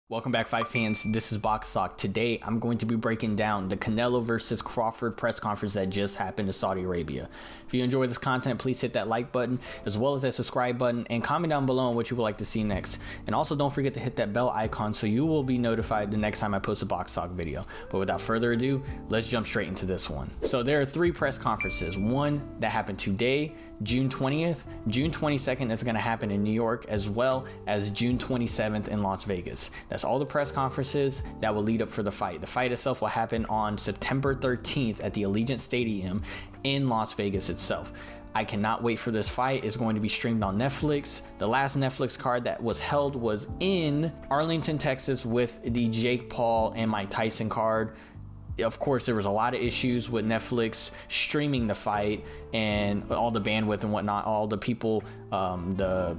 Welcome back, fight fans. This is BoxTalk. Today, I'm going to be breaking down the Canelo versus Crawford press conference that just happened in Saudi Arabia. If you enjoy this content, please hit that like button as well as that subscribe button and comment down below on what you would like to see next. And also, don't forget to hit that bell icon so you will be notified the next time I post a BoxTalk video. But without further ado, let's jump straight into this one. So there are three press conferences. One that happened today, June 20th, June 22nd that's going to happen in New York, as well as June 27th in Las Vegas. That's all the press conferences that will lead up for the fight. The fight itself will happen on September 13th at the Allegiant Stadium in Las Vegas itself. I cannot wait for this fight. It's going to be streamed on Netflix. The last Netflix card that was held was in Arlington, Texas, with the Jake Paul and Mike Tyson card. Of course, there was a lot of issues with Netflix streaming the fight and all the bandwidth and whatnot. All the people on the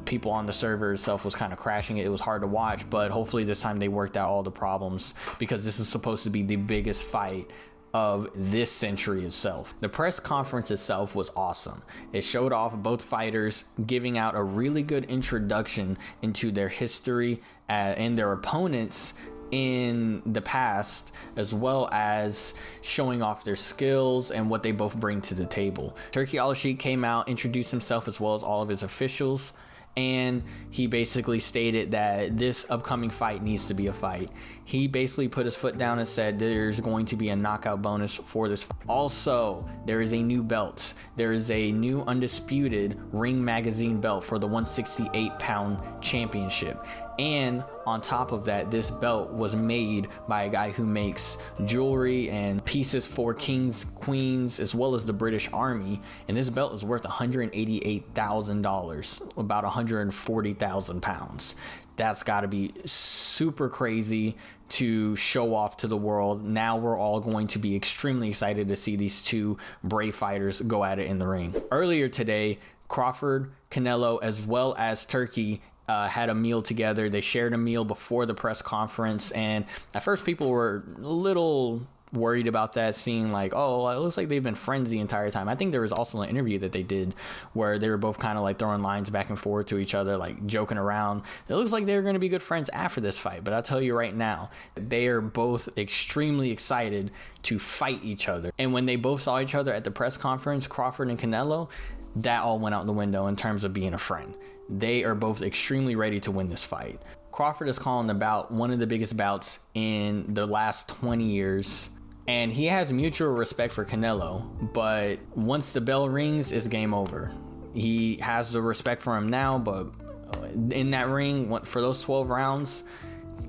server itself was kind of crashing it. It was hard to watch, but hopefully this time they worked out all the problems because this is supposed to be the biggest fight of this century itself. The press conference itself was awesome. It showed off both fighters giving out a really good introduction into their history and their opponents in the past, as well as showing off their skills and what they both bring to the table. Turki Al-Sheikh came out, introduced himself as well as all of his officials, and he basically stated that this upcoming fight needs to be a fight. He basically put his foot down and said there's going to be a knockout bonus for this fight. Also, there is a new belt. There is a new undisputed Ring Magazine belt for the 168-pound championship. And on top of that, this belt was made by a guy who makes jewelry and pieces for kings, queens, as well as the British Army. And this belt is worth $188,000, about 140,000 pounds. That's got to be super crazy to show off to the world. Now we're all going to be extremely excited to see these two brave fighters go at it in the ring. Earlier today, Crawford, Canelo, as well as Turki had a meal together. They shared a meal before the press conference, and at first people were a little worried about that, seeing like, oh, it looks like they've been friends the entire time. I think there was also an interview that they did where they were both kind of like throwing lines back and forth to each other, like joking around. It looks like they're going to be good friends after this fight, but I'll tell you right now, they are both extremely excited to fight each other. And when they both saw each other at the press conference, Crawford and Canelo, that all went out the window in terms of being a friend. They are both extremely ready to win this fight. Crawford is calling the bout one of the biggest bouts in the last 20 years. And he has mutual respect for Canelo, but once the bell rings, it's game over. He has the respect for him now, but in that ring, for those 12 rounds,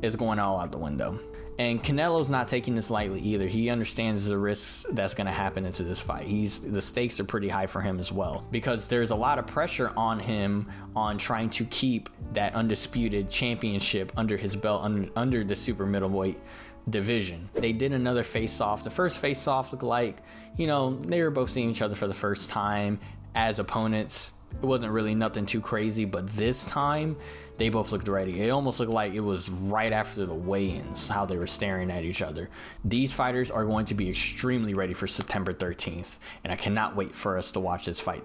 it's going all out the window. And Canelo's not taking this lightly either. He understands the risks that's going to happen into this fight. The stakes are pretty high for him as well, because there's a lot of pressure on him on trying to keep that undisputed championship under his belt, under the super middleweight division. They did another face-off. The first face-off looked like, you know, they were both seeing each other for the first time as opponents. It wasn't really nothing too crazy, but this time they both looked ready. It almost looked like it was right after the weigh-ins, how they were staring at each other. These fighters are going to be extremely ready for September 13th, and I cannot wait for us to watch this fight.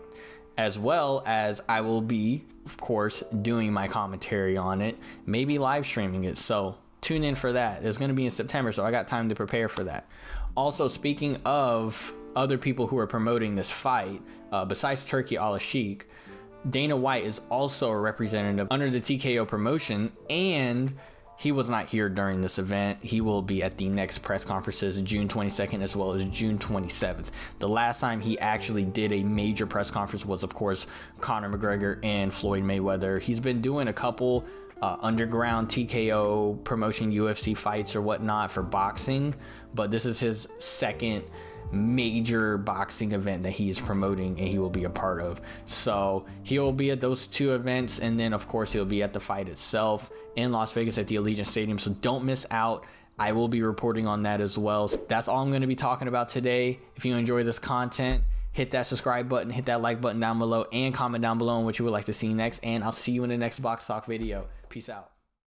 As well as I will be, of course, doing my commentary on it, maybe live streaming it, so tune in for that. It's going to be in September, so I got time to prepare for that. Also, speaking of other people who are promoting this fight, besides Turki Al-Sheikh, Dana White is also a representative under the TKO promotion, and he was not here during this event. He will be at the next press conferences, June 22nd as well as June 27th. The last time he actually did a major press conference was, of course, Conor McGregor and Floyd Mayweather. He's been doing a couple underground TKO promotion UFC fights or whatnot for boxing, but this is his second major boxing event that he is promoting and he will be a part of. So he'll be at those two events, and then of course he'll be at the fight itself in Las Vegas at the Allegiant Stadium, so don't miss out. I will be reporting on that as well. So that's all I'm going to be talking about today. If you enjoy this content, hit that subscribe button, hit that like button down below, and comment down below on what you would like to see next, and I'll see you in the next BoxTalk video. Peace out.